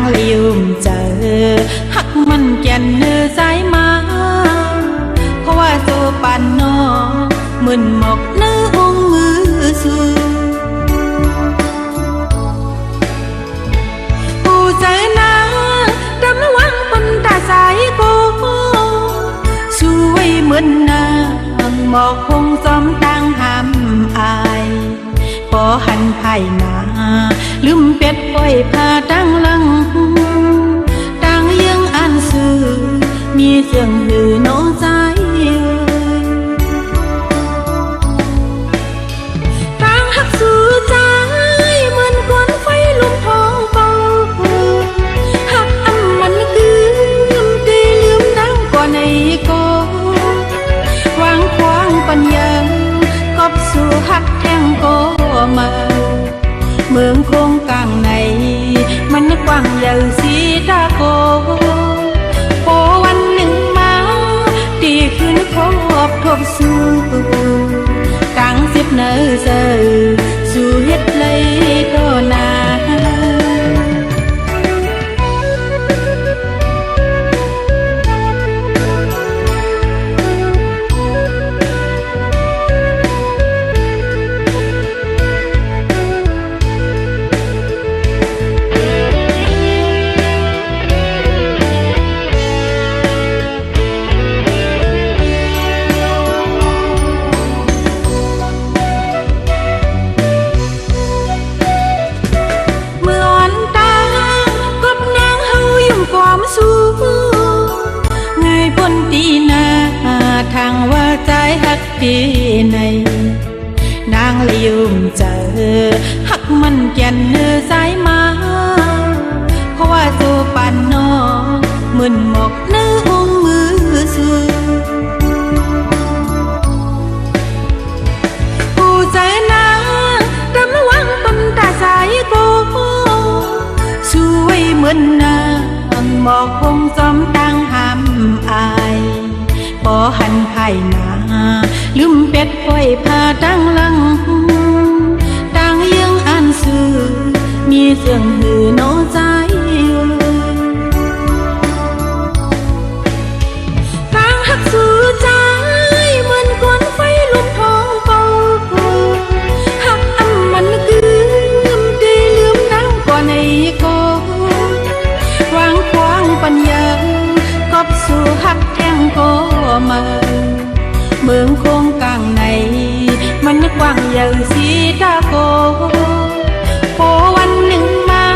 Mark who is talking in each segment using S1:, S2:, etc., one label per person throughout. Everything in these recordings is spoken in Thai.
S1: nàng liềm chờ hắcมันแก่นเนื้อสายมาเพราะว่าโซปานนอมึนหมกเนื้อองมือสูผู้ใจนาดำวังปนตาสายโกสวยเหมือนนางหมอกคงซ้อมตั้งหำอายพอหันไผ่มาลืมเป็ดปล่อยพาตั้งลังตั้งยังอันซื่อมีเสียงหือโน้ใจตั้งหักสู่ใจเหมือนควันไฟลุมท้องเป่าหักอันมันคืมตีลืมดังกว่าในกอวางควางปัญญากอบสู่หักแทงก็มาเมืองคงกลางในมันกว้างใหญ่สีตาโกพอวันหนึ่งมาดีขึ้นพบทบสู่ตั้งสิบเนื้อเสือสู่เฮ็ดเลยก็นาทางว่าใจหักปีในนางลิวมเจอหักมันแก่นเนื้อสายมาเพราะว่าโซปานนอมึนหมกเนื้อองมือสูผู้ใจนางดำวังปนตาสายโกสวยเหมือนนางหมอกคงซ้อมตั้งหำอายพอหันไผ่มาลืมเป็ดปล่อยพาตั้งลังตั้งยังอันซื่อมีเสียงหือโน้ใจตั้งหักสู่ใจเหมือนควันไฟลุมท้องเป่าหักอันมันคืมตีลืมดังกว่าในกอวางควางปัญญากอบสู่หักแทงก็มาเมืองคงกลางในมันกว้างใหญ่สีตาโกพอวันหนึ่งมา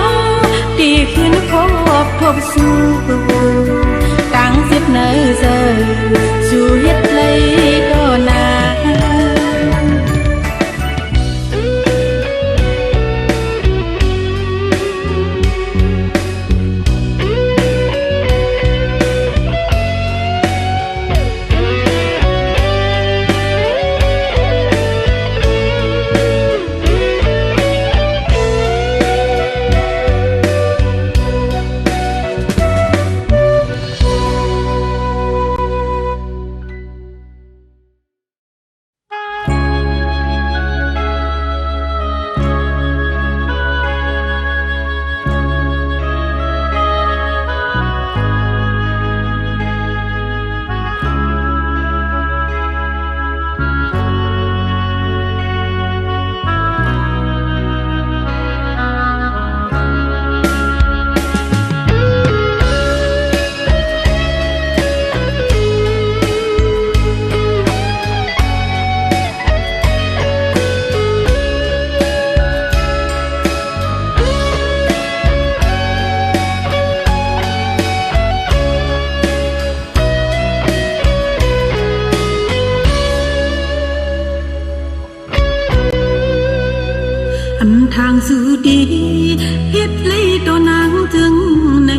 S1: ดีขึ้นพบทบสู่ตั้งสิบเนื้อเสือสู่เฮ็ดเลยก็นาทางสู่ดีเฮ็ดเลยตัวนางจึงใน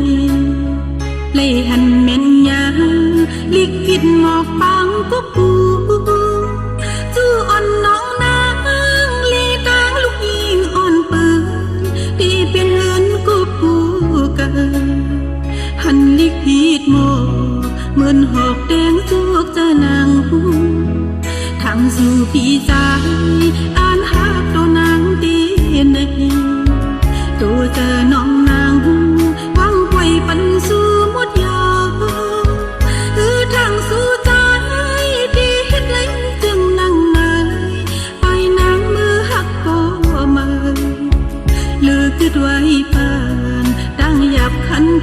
S1: เลยหันเม่นยาลิขิตหมอกปังก็ปูจู่อ่อนน้องนางลีกลางลูกยิงอ่อนปืนที่เป็นเฮือนก็ปูกันหันลิขิตหมอกเหมือนหอกแดงจวกจะนางทางสู่พี่ใจอ่านหักตัวนางดีในตัวเจอน้องนางว่า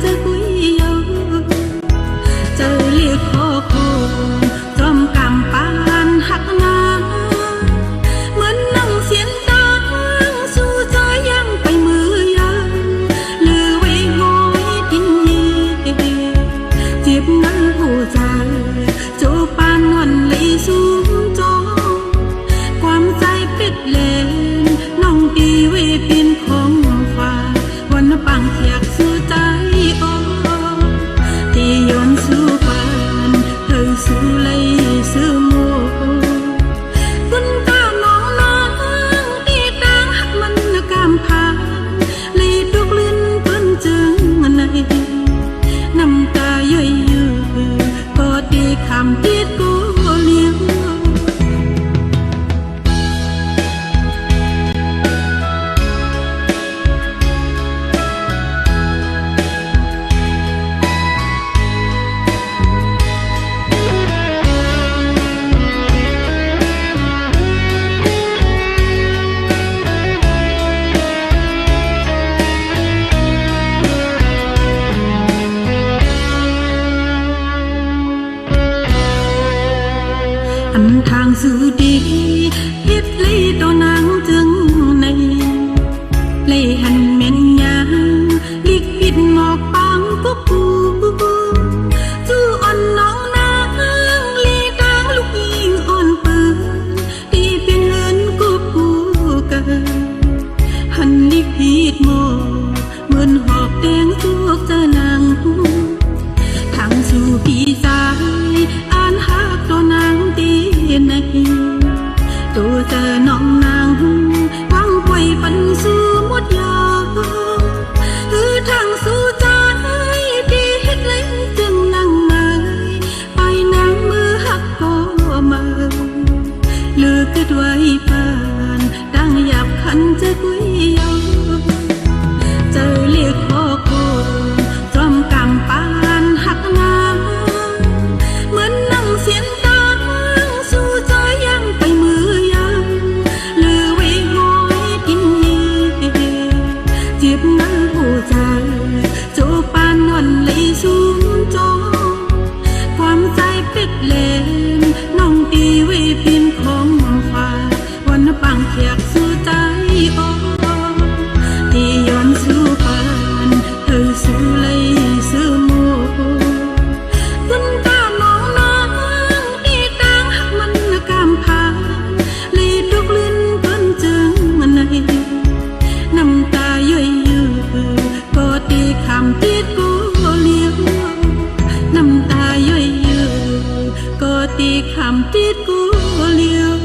S1: จะกุยเยาเจอเรียกขอโคจอมกำปานหักนาเหมือนนั่งเสียนตังสู้ใจยังไปมือยาเลือไว้งอยทิ้งเย่เจ็บนั้นหัวใจโจปานวันเลยสูงจอความใจปิดเลนน้องตีไว้เป็นของฟ้าวันปังเทียกสู้ใจอ่อนที่ย้อนสู้ปานเธอสู้เลยสู้มัวคุณตาน้องน้องที่ต่างหักมันกำพาเลยตกลื่นเปิ้นจึงในน้ำตาย่อยยืดก็ตีคำติดกูเลี้ยงอันทางสื่อดีพิษเลยตัวนางจึงในเลยหันเม็นยาลิกผิดหมอกปังก็ปูจูอ่อนน้องนางลีตางลูกยิงอ่อนปืนที่เป็นเงินก็ปูกันหันลิกผิดหมอกเหมือนหอบแดงทุกจะนางทางสู่พี่สายอ่านหักตัวนางตีในตัวเจอน้องนางวางไว้ปันสู่หมดยาคือทางสู่ใจที่เฮ็ดเล่นจึงนั่งมาไปนางมือหักก็มาเลือกไว้ปานดังหยับขันจะกุยเยาเจอเรียกขอโคจอมกำปานหักนาเหมือนนั่งเสียนตังสู้ใจยังไปมือยาเลือไว้งอยทิ้งเย่เจ็บนั้นหัวใจโจปานนอนเลยสูงจอความใจปิดเลนน้องตีไว้เพียงของฟ้าวันปังเทียกสู้ใจอ่อนที่ย้อนสู้ปานเธอสู้เลยสู้มัวคุณตาน้องน้องที่ต่างหักมันกำพาเลยตกลื่นเปิ้นจึงในน้ำตาย่อยยืดก็ตีคำติดกูเลี้ยงน้ำตาย่อยยืดก็ตีคำติดกูเลี้ยง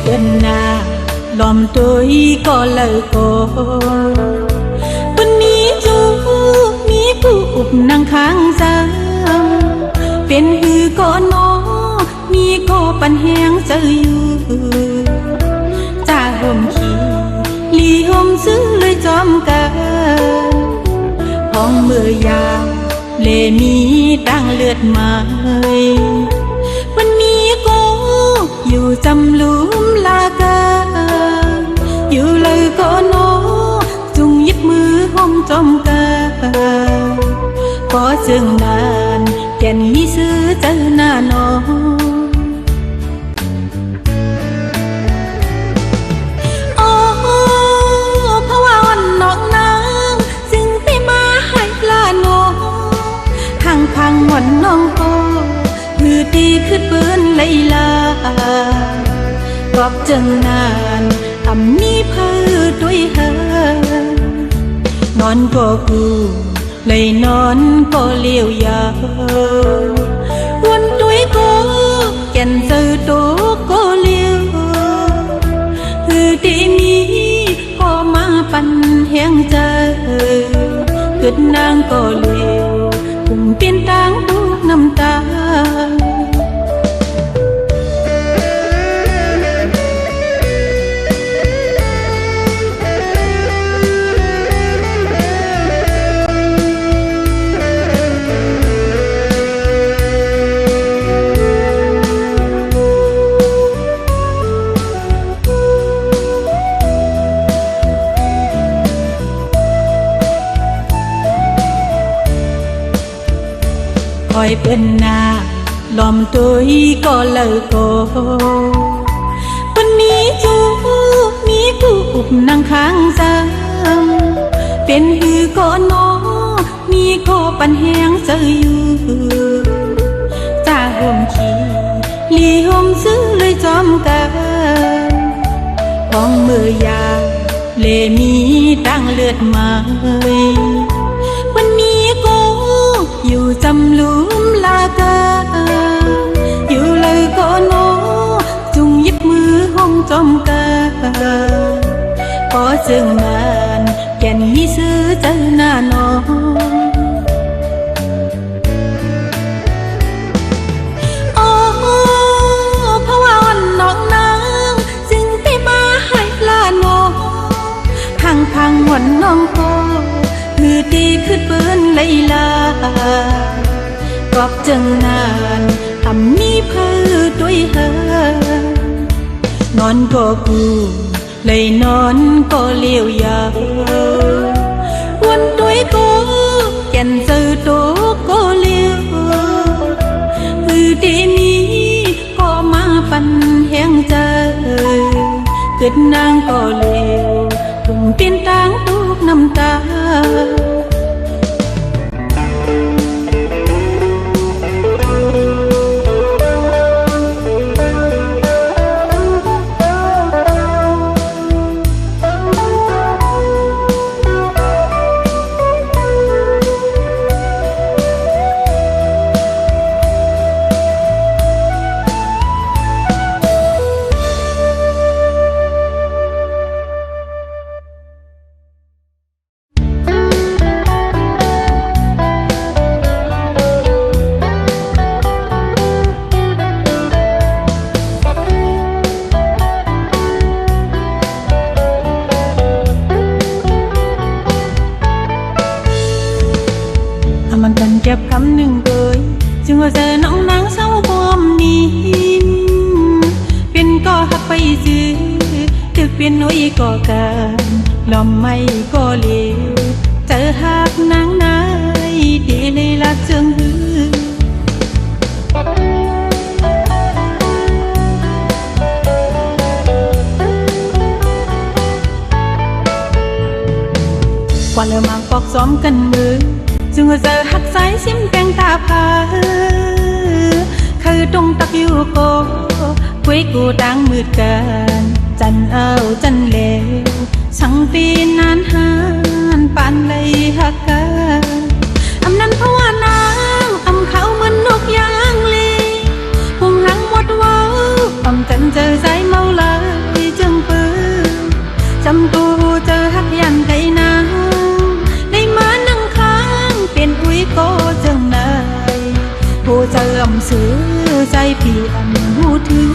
S1: เปิ้นนาลอมตัวก็เลยก็ปันนี้จูมีผู้อุบนั่งข้างซ้ำเป็นหือก็นอมีก็ปันแหงเจออยู่จ้าห่มขี้ลีห่มซื้อเลยจอมกันห้องมือยาวเลมีตั้งเลือดไม้วันนี้ก็อยู่จำลุมลากาอยู่เลยก็นอจุงยึดมือห้องจอมกาพอจึงนานแก่นมีซื้อเจอหน้านอโอ้เพราะว่าวันนอกนางจึงไปมาให้ลานอพังวันน้องโอคือตีขึ้นปืนไลลา กจังนานมีเพอด้วยเฮนอนก็กูเลยนอนก็เลี้ยวยาววันด้วยก็แก่นเจอโตก็เลี้ยวดีมีก็มาปันแหงใจเกิดนางก็เลี้ยวปุ่มเปลี่ยนต่างทุกน้ำตาคอยเป็นนาลอมตัวก็เลิกโกวันนี้จูมีผู้อุบนั่งข้างซ้ำเป็นหือก็นอมีก็ปันแหงเจออยู่จ้าห่มขี้ลีห่มซื้อเลยจอมกันของมือยาเลมีตั้งเลือดมาวันนี้ก็อยู่จำลุมลากาอยู่เลยก็โนจุงยิบมือห้องจอมกาพอจึงนานแก่นมีซื้อเจอหน้านองโอ้เพราะว่าวันน้องนางจึงไปมาให้ลาโนพังวันน้องโกคือดีขึ้นเปิ้นเลยลากอบจังนานมีเพอด้วยเฮนอนก็กูเลยนอนก็เลี้ยวยาววันด้วยก็แก่นเจอโตก็เลี้ยวคือดีนี้ก็มาปันแหงใจเกิดนางก็เลี้ยวทุ่มเปลี่ยนต่างทุกน้ำตามันกันเก็บคำหนึ่งเกยจึงว่าเจอน้องนางเศร้าความนี้เป็นก็หักไปซื้อตึกเป็นน้อยก็กันลอมไม่ก็เลวเจอหักนางนายดีเลยละเจิงหือกว่าเริ่มมาปอกซ้อมกันมือจึงว่าเจอหักสายซิมแปงตาผาคือตรงตักอยู่โกคุยกูดังมืดกันจันเอาจันเลวสังปีนานหานปานเลยหักกันนั้นเพราะว่านางเขาเหมือนนกยางลีพุงหางหมดว้าวจันเจอใจเมาเลยจึงปืนจำตูเจอหักยันไก่นางได้มานั่งค้างเป็นอุ้ยก็จังนายผู้เจอซื้อใจพี่หูถือ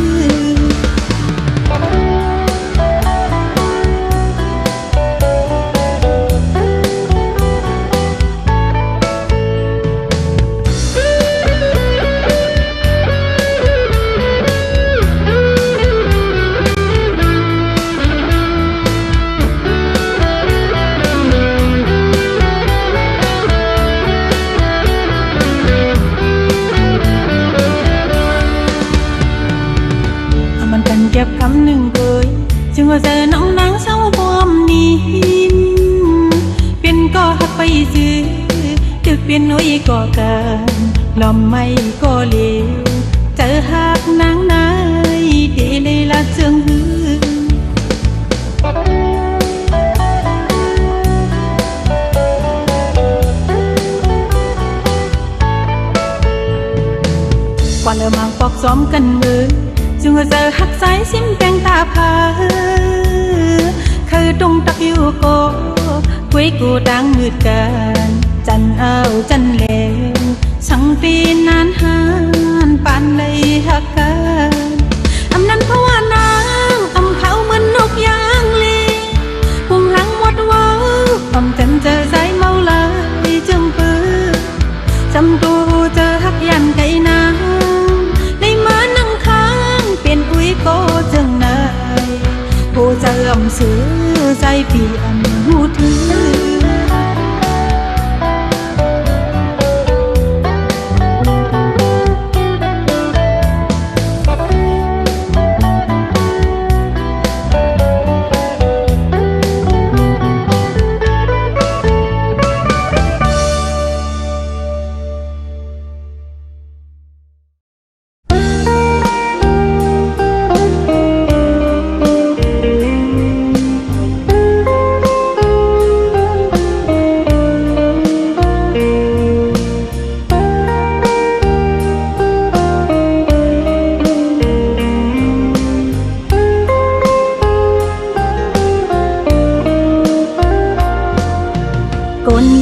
S1: เก็บคำหนึ่งเกยจึงว่าเจอน้องนางเศร้าความนี้เป็นก็หักไปซื้อตึกเป็นน้อยก็กันลอมไม่ก็เลวเจอหักนางนาย để lấy là trường hương quan ở mang bọc xóm cần mơ dù giờ hắc sái xím canh ta phá khơi trung tắc yêu cô quê cô đang ngược càn chân áo chân lệ sang pin nan han pan lây hắc can âm nan pháo nang âm khảo mình nốt giang li cùng hăng mótว้าâm chân chờ dài mau lại chương pư chăm tu chờ hắc yan cây nangในมานั่งค้างเป็นอุ้ยก็จังนายผู้จะอำซื้อใจปีอันหูถือ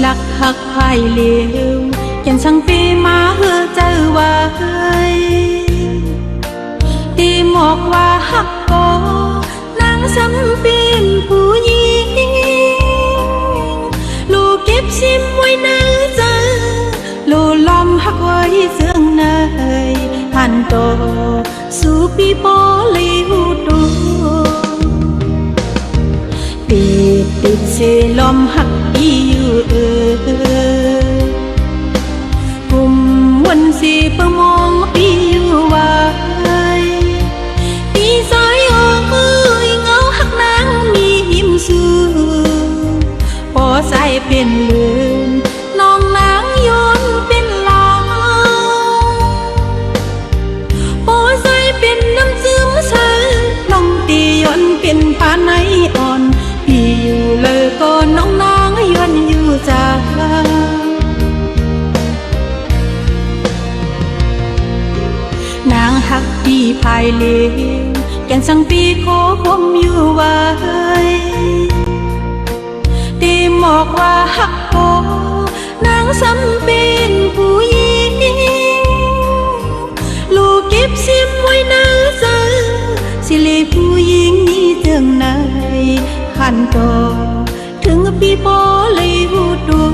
S1: ลักหักภายเลวแก่นสังปีมาเฮือเจ้าไว้ตีหมอกว่าหักโกนางสำปีนผู้หญิงลูกเก็บซิมไว้ในใจลูลอมหักไว้เสื่องในผ่านโตสู่ปีโปลีหูตูติดเสลมหักอีอยู่กุมวันสีประมองอีอยู่ไว้ปีสายออกมือเงาหักนางมีหิมสูพอใส่เป็นลืมน้องนางโยนเป็นลางพอใส่เป็นน้ำซึมใสลองตีย้อนเป็นผ้าในอ่อนพี่อยู่เลยก็น้องนางย้อนอยู่จ้านางหักพี่ภายเลวแก่นสังปีโคผมอยู่ไว้ตีหมอกว่าหักโกนางสำเป็นผู้หญิงลูกเก็บซิมไว้ในใจสิเลผู้หญิงนี้เจืองในขันโตถึงปีโปเลยหูตัว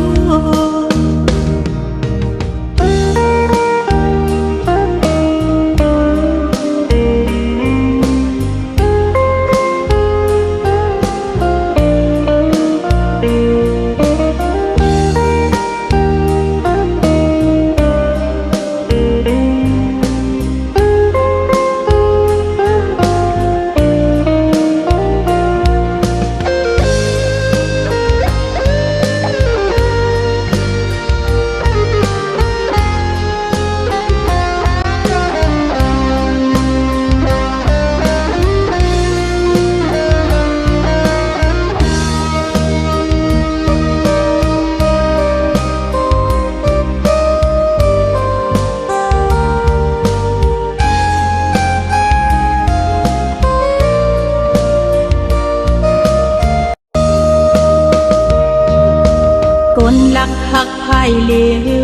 S1: คนลักหักภายเล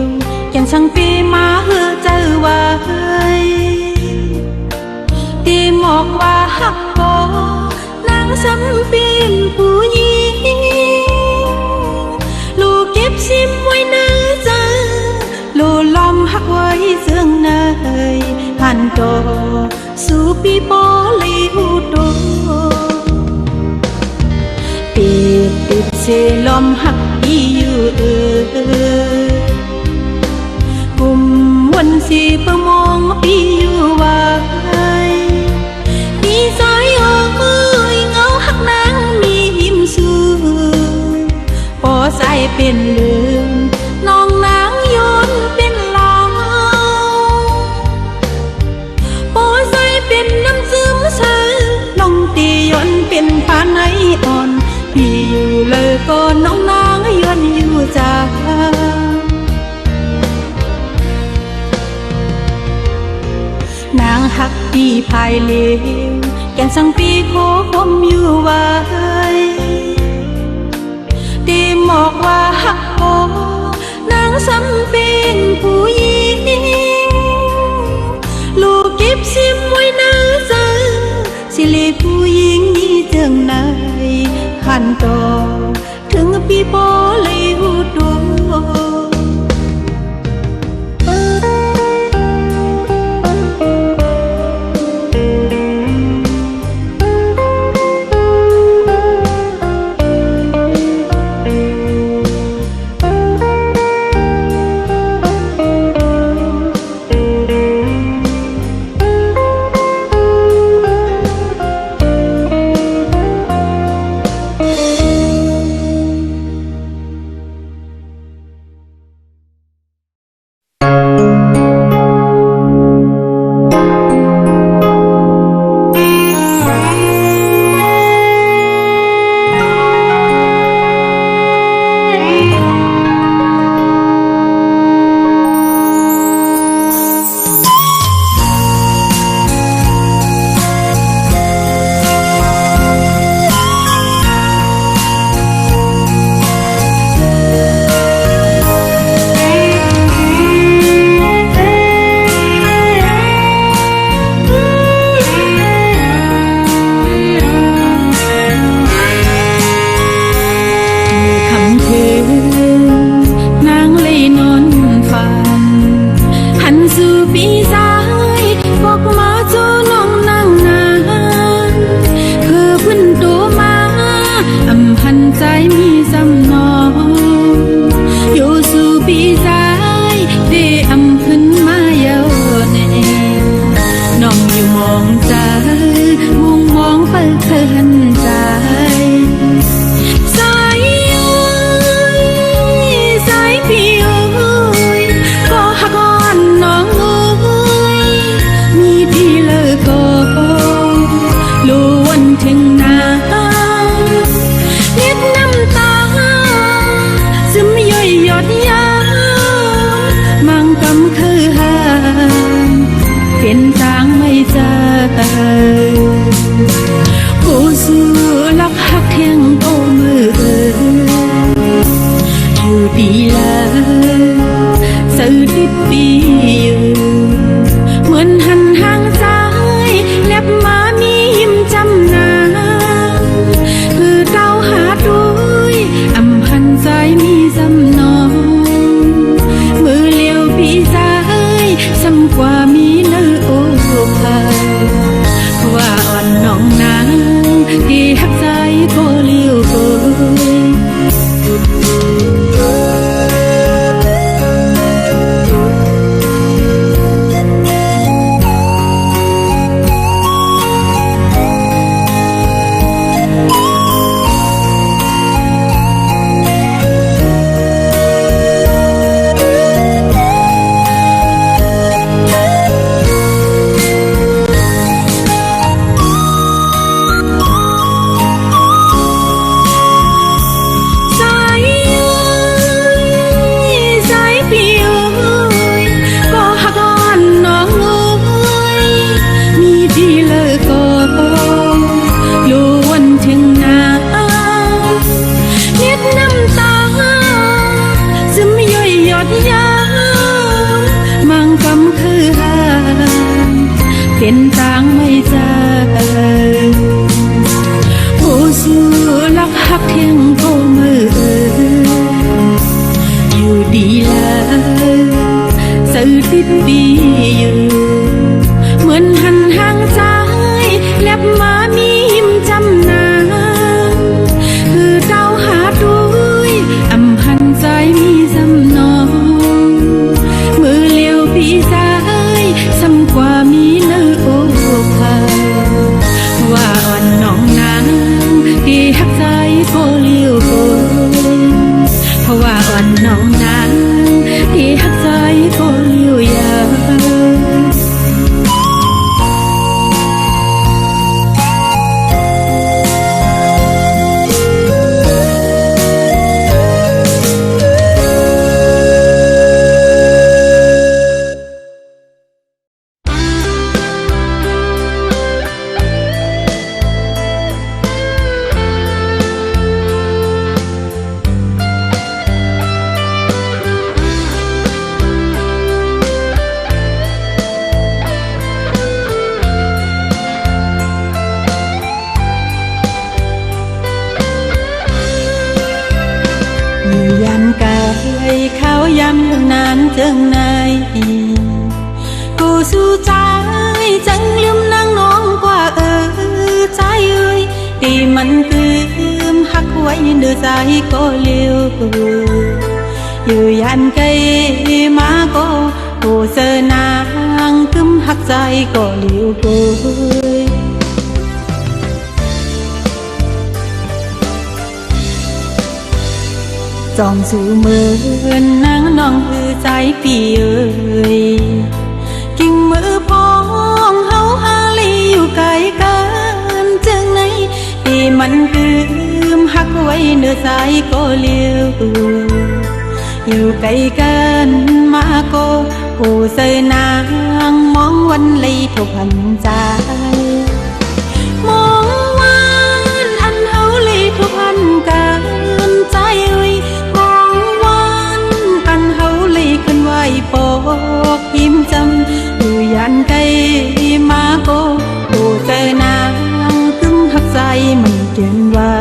S1: วแก่นสังปีมาเฮือเจ้าไว้ตีหมอกว่าหักโกนางสำปีนผู้หญิงลูกเก็บซิมไว้ในใจลูลอมหักไว้เสื่องในผ่านโตสู่ปีโปลีหูโตติดเสลมหักอีอยู่กุมวันสีประมองอีอยู่ไว้ปีสายออกมือเงาหักนางมีหิมสูพอใส่เป็นลืมน้องนางโยนเป็นลางพอใส่เป็นน้ำ เป็นปานไหนอ่อนพี่อยู่เลยก็น้องนางย้อนอยู่จ้านางหักปีภายเลวแก่นสังปีโคคมอยู่ไว้ดีหมอกว่าหักโอนางสำเป็นผู้หญิงลูกเก็บซิมไว้นาใจสิเลผู้หญิงนี้เจิงในขันต่อถึงปีโปเลยหูดู เหมือนหันห่างซ้ายแนบมามียิ้มจำนา ำนานเจิงในกูสู้ใจจังลืมนางน้องกว่าใจเอ้ยที่มันคืมหักไว้เดือใจก็เลี้ยวอยู่ยันไกลมาก็กูเจอนางคืมหักใจก็เลี้ยวกูจอมสู่เมือนนางน้องคือใจพี่เอ้ยกิ่งมือพองเฮาหาลีอยู่ไกลกันจังไหนที่มันคืมหักไว้เนื้อใจก็เลี้ยวอยู่ไกลกันมาก็ผู้เสยนางมองวันเลยทุกพันใจมองวันอันเฮาเลยทุกพันกันใจเอ้ยมองวันอันเฮาเลยขึ้นไหวปอกยิ้มจำอยู่ยันไกลมาก็ผู้เสยนางตึงหักใจมันเกินไว้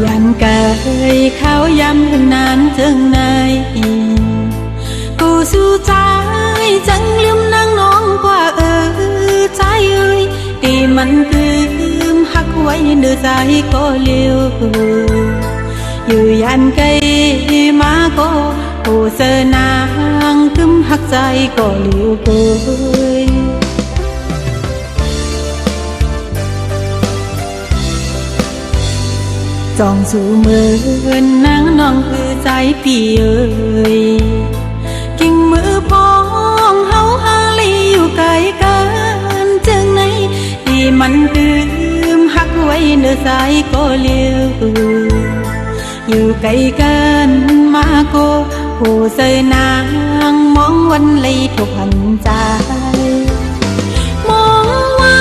S1: ยันไกลเขาย้ำนานถึงไหนกูสู้ใจจังลืมนางน้องกว่าใจเอ้ยที่มันคืมหักไว้เนื้อใจก็เลี้ยวอยู่ยันไกลมาก็กูเจอนางคืมหักใจก็เลี้ยวกูจองสู่เมือนนางน้องคือใจพี่เอ้ยกิ่งมือพองเฮาหาลีอยู่ไกลกันจังไหนที่มันคืมหักไว้เนื้อใจก็เลี้ยวอยู่ไกลกันมาก็ผู้เสยนางมองวันเลยทุกพันใจมองวั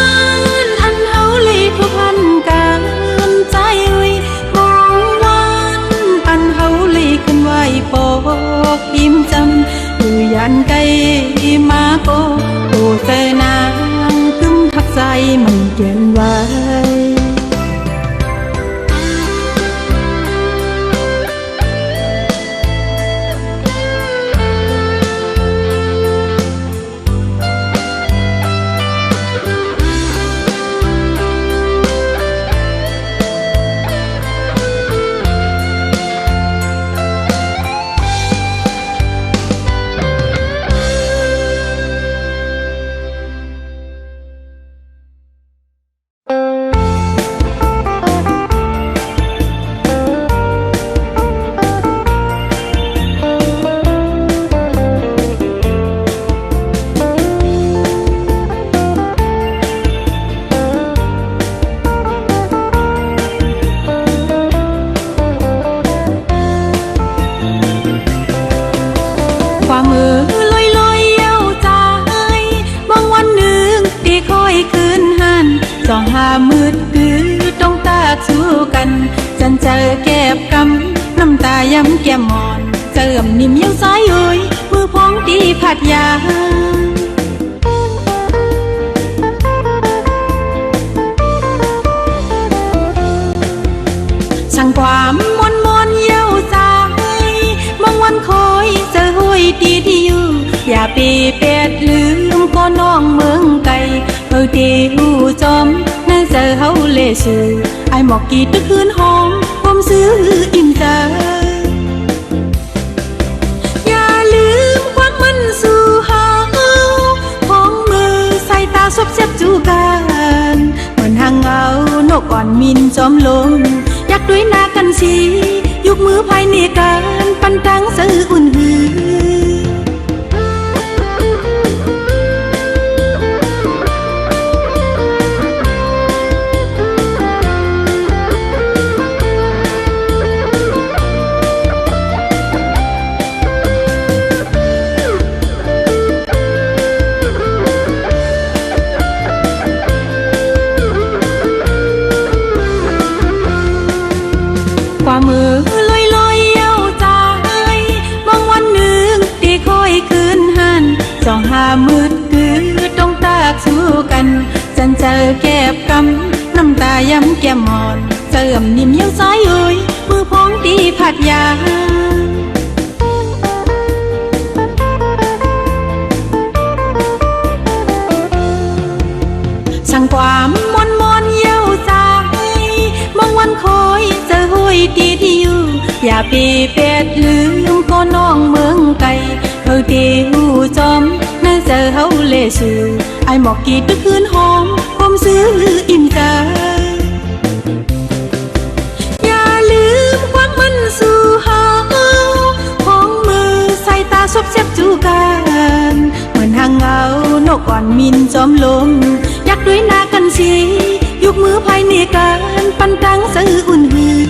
S1: นอันเฮาเลยทุกพันกันใจเอ้ยขึ้นไหวปอกยิ้มจำอยู่ยันไกลมาก็ผู้เสยนางคึมทักใจมันเกินไว้สองหามืดคือต้องตาสู้กันจันเจอแก็บกำน้ำตาย้ำแก้มมอนเจิมนิ่มยังสายเอ้ยมือพองตีผัดยาช่างความมวนมวนเย้าใจบางวันคอยเจอห้อยตีที่อยู่อย่าปีเป็ดลืมก็น้องเมืองไกลตีหูจอมนั่งเจอเขาเล่ชื่อไอหมอกกีดคืนห้องผมซื้ออิ่มใจอย่าลืมความมันสู่หาของมือใส่ตาซบเจ็บจูกันเหมือนหางเงานกอ่อนมินจอมลงอยากด้วยหน้ากันสียุกมือภายในกันปันตังซื้ออุ่นหือ เจอแก็บกำน้ำตาย้ำแก้มหมอนเจิมนิ่มเยี่ยวซ้ายเอ่ยมือพ้องตีผัดยาช่างความมนเยี่ยวใจบางวันคอยเจอห้อยตีที่อยู่อย่าปีเป็ดลืมก็น้องเมืองไกลตีหูจอมน่าเจอเฮาเลสูไอหมอกกีตึกคืนหอมความซื้ออิ่มใจอย่าลืมความมันสู่เฮาของมือใส่ตาซบเจ็บจูกันเหมือนหางเงานกอ่อนมินจอมลมอยากด้วยหน้ากันสิยกมือภายในกันปันตังซื้ออุ่นหือ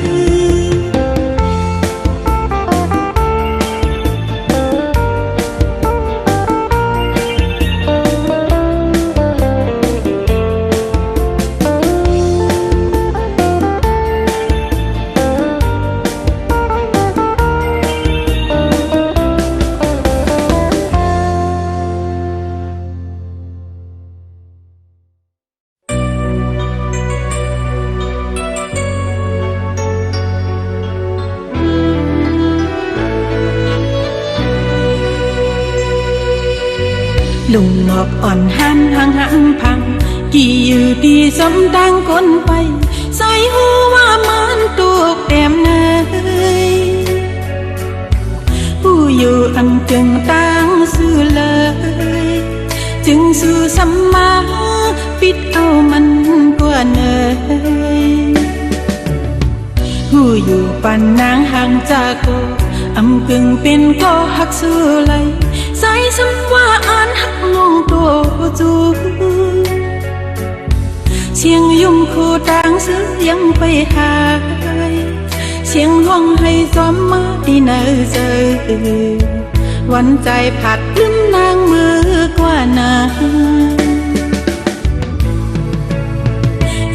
S1: ลุงหมอกอ่อนหันห่างพังกี่อยู่ดีสมดังคนไปใส่หัวมันตุกเต็มเนยผู้อยู่อันจึงตั้งสื่อเลยจึงสู่สัมมาปิดเอามันกว่าเนยผู้อยู่ปันนางห่างจากโกอำกึ่งเป็นก็หักสื่อเลยใส่สัมว่าอ่านหักลงตัวจูเสียงยุ่งคู่ต่างซื้อยังไปหาเสียงห้องให้จอมมาที่เนอเจอวันใจผัดลืมนางมือกว่านา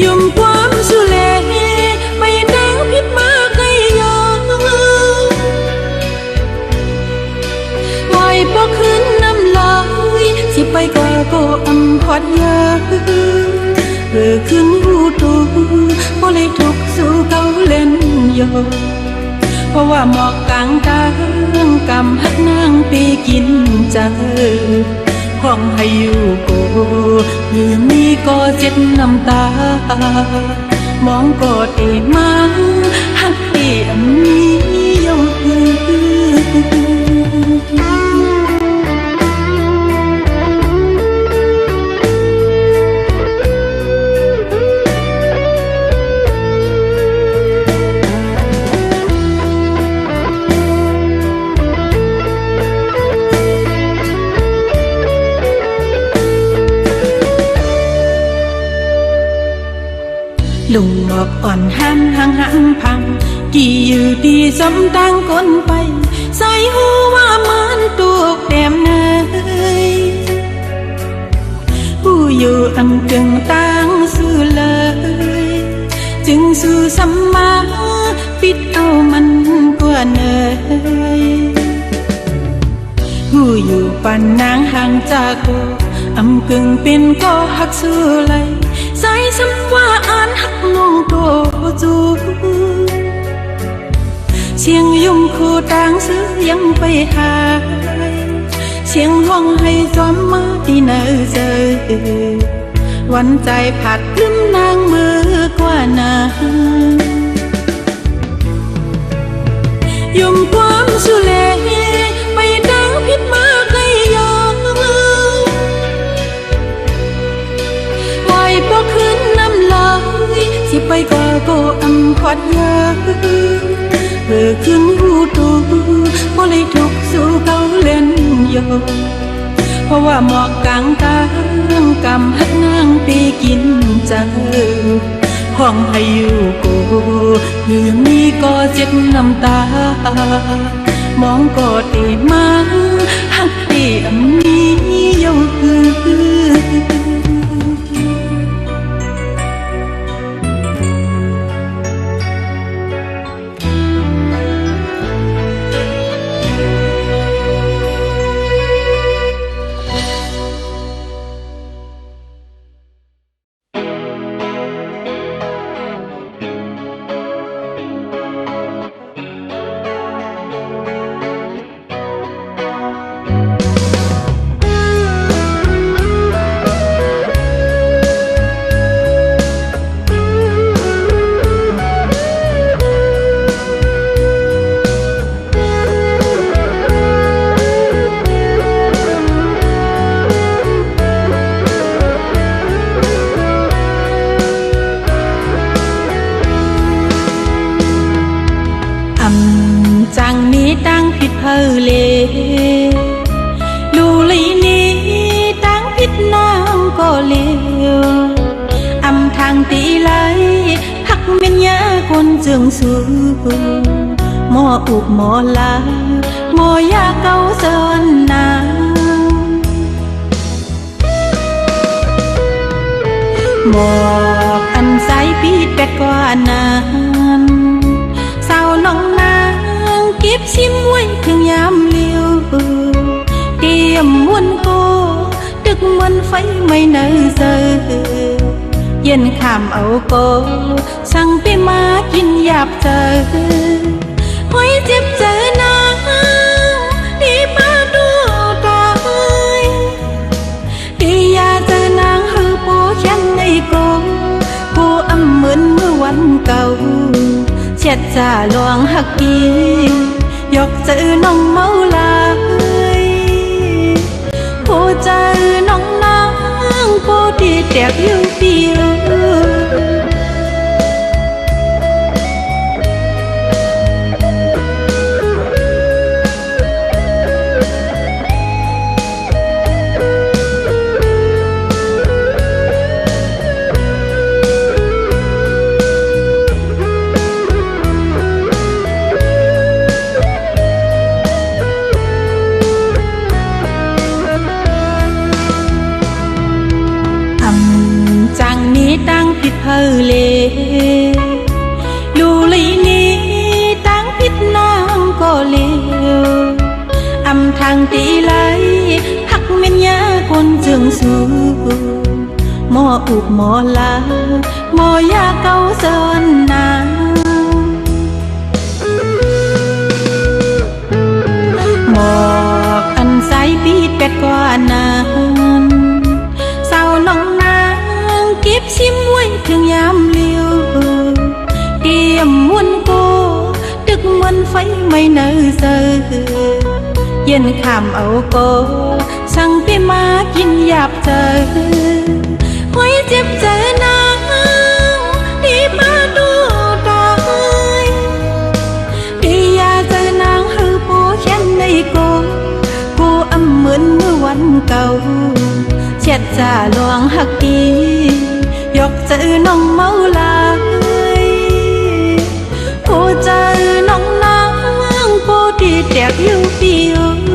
S1: ยุ่มความสุเลไม่นางพิษมาใครยอมปล่อยพอขึ้นน้ำลายสิไปก็อำพอดยาเพื่อขึ้นหูตูบ่เลยทุกสู่เขาเล่นโยเพราะว่าหมอกกลางตากำหักนางปีกินเจอห้องให้อยู่โกหรือมีก็เจ็ดน้ำตามองกอดเอมาหักเออันนี้ยอลุงหมอกอ่อนหันห่างพังกี่อยู่ดีสมตั้งคนไปใส่หัวมันตุกเต็มเนยผู้อยู่อันจึงตั้งสื่อเลยจึงสู่สัมมาปิดเอามันกว่าเนยผู้อยู่ปันนางห่างจากโกอำกึ่งเป็นก็หักสื่อเลยใส่สัมว่าอ่านหักลงตัวจูเสียงยุ่งคู่ต่างซื้อยังไปหาเสียงห้องให้จอมมาที่เนอเจอวันใจผัดลืมนางมือกว่านายุ่งความสุเลไปดังพิษมาใครยอมปล่อยพอขึ้นน้ำลายสิไปก็อำพอดยาเพื่อขึ้นหูตูบ่เลยทุกสู่เขาเล่นโยเพราะว่าหมอกกลางตากำหักนางปีกินเจอห้องให้อยู่โกหรือมีก็เจ็ดน้ำตามองกอดเอมาหักเออันนี้ยอ สูหมออุบหมอลาหมอยาเกาเซินนาบอกอันใสปีดเป็ดกว่านั้นสาวน้องนางเก็บชิมไว้ถึงยามเลี้ยวเตรียมมวนโกดึกเหมือนไฟไม่เนยเจอเย็นขามเอาโกสั่งไปมากินหยาบเจอหอยเจ็บเจอนางดีมาดูตายดียาเจอนางฮือปูแค้นในโกผู้อำเหมือนเมื่อวันเก่าเช็ดจ่าลวงหักกียกเจอน้องเมาลายผู้เจอน้องนางผู้ที่แตกอยู่เดียวจังนี้ตั้งผิดเพอเลลูลีนี้ตั้งผิดนางก็เลวอำทางตีไหลหักเมียนยาคนเจืองสูหมออุบหมอลาหมอยาเกาเซินนาบอกอันใสปีดเป็ดกว่านั้นสาวน้องเก็บชิมไว้ถึงยามเลี้ยวเตรียมมวนโกดึกเหมือนไฟไม่เนยเจอเย็นขามเอาโกสั่งไปมากินหยาบเจอหอยเจ็บเจอนางดีมาดูตายดียาเจอนางฮือปูแค้นในโกผู้อำเหมือนเมื่อวันเก่าเช็ดจ่าลวงหักกียกเจอน้องเมาลายผู้เจอน้องนางผู้ที่แตกอยู่เดียว